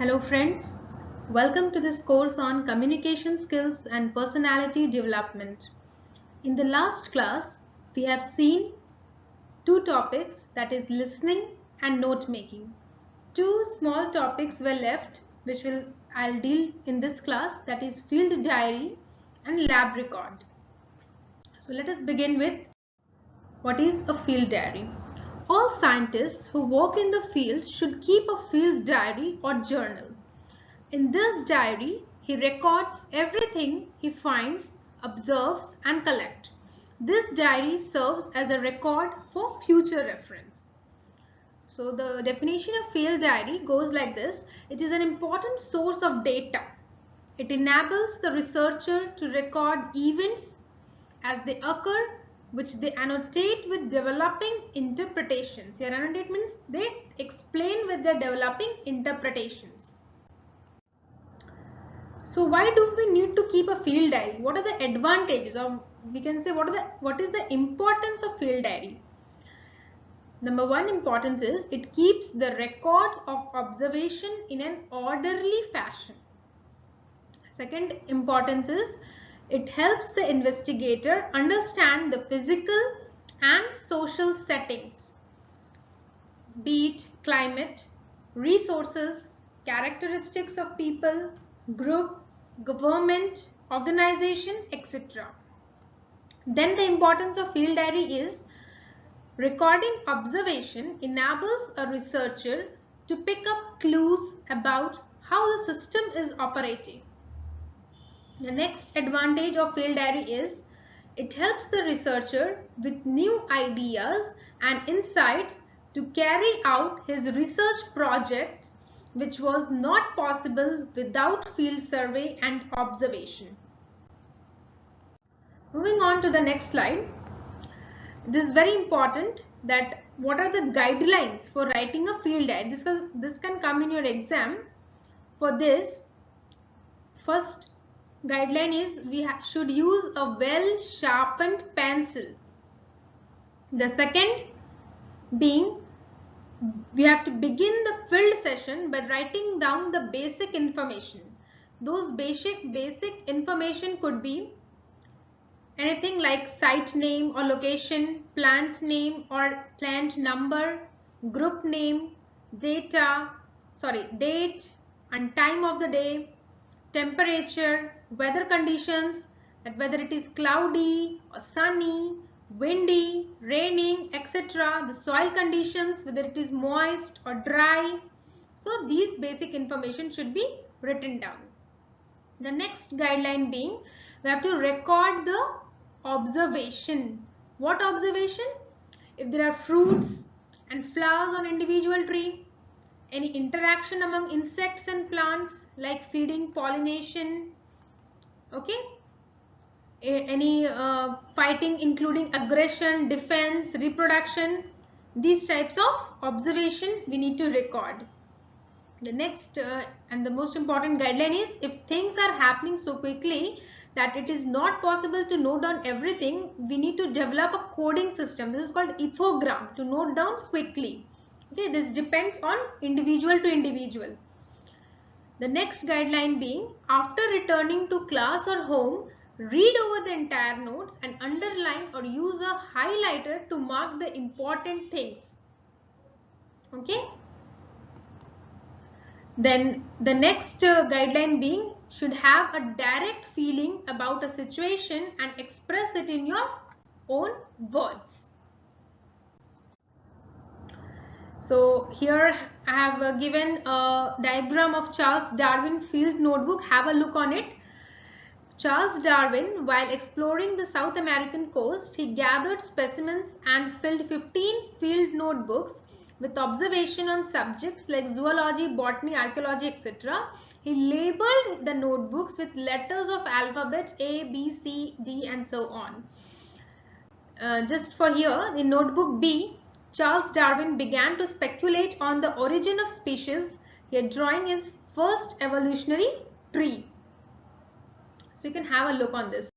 Hello friends, welcome to this course on communication skills and personality development. In the last class, we have seen two topics, that is listening and note making. Two small topics were left which I'll deal in this class, that is field diary and lab record. So let us begin with what is a field diary. All scientists who work in the field should keep a field diary or journal. In this diary, he records everything he finds, observes, and collects. This diary serves as a record for future reference. So the definition of field diary goes like this. It is an important source of data. It enables the researcher to record events as they occur, which they annotate with developing interpretations. Here annotate means they explain with their developing interpretations. So why do we need to keep a field diary? What are the advantages, or we can say what is the importance of field diary? Number one importance is it keeps the records of observation in an orderly fashion. Second importance is it helps the investigator understand the physical and social settings, be it climate, resources, characteristics of people, group, government, organization, etc. Then the importance of field diary is recording observation enables a researcher to pick up clues about how the system is operating. The next advantage of field diary is it helps the researcher with new ideas and insights to carry out his research projects, which was not possible without field survey and observation. Moving on to the next slide. It is very important that what are the guidelines for writing a field diary. This can come in your exam. For this, first guideline is we should use a well sharpened pencil. The second being we have to begin the field session by writing down the basic information. Those basic information could be anything like site name or location, plant name or plant number, group name, date and time of the day, temperature, weather conditions, that whether it is cloudy or sunny, windy, raining, etc. The soil conditions, whether it is moist or dry. So these basic information should be written down. The next guideline being we have to record the observation. What observation? If there are fruits and flowers on individual tree, any interaction among insects and plants like feeding, pollination, okay, any fighting including aggression, defense, reproduction, these types of observation we need to record. The next and the most important guideline is if things are happening so quickly that it is not possible to note down everything, we need to develop a coding system. This is called ethogram, to note down quickly. Okay, this depends on individual to individual. The next guideline being after returning to class or home, read over the entire notes and underline or use a highlighter to mark the important things. Okay. Then the next guideline being should have a direct feeling about a situation and express it in your own words. So here I have given a diagram of Charles Darwin field notebook. Have a look on it. Charles Darwin, while exploring the South American coast, he gathered specimens and filled 15 field notebooks with observation on subjects like zoology, botany, archaeology, etc. He labeled the notebooks with letters of alphabet A, B, C, D and so on. Just for here, in notebook B, Charles Darwin began to speculate on the origin of species, here drawing his first evolutionary tree. So you can have a look on this.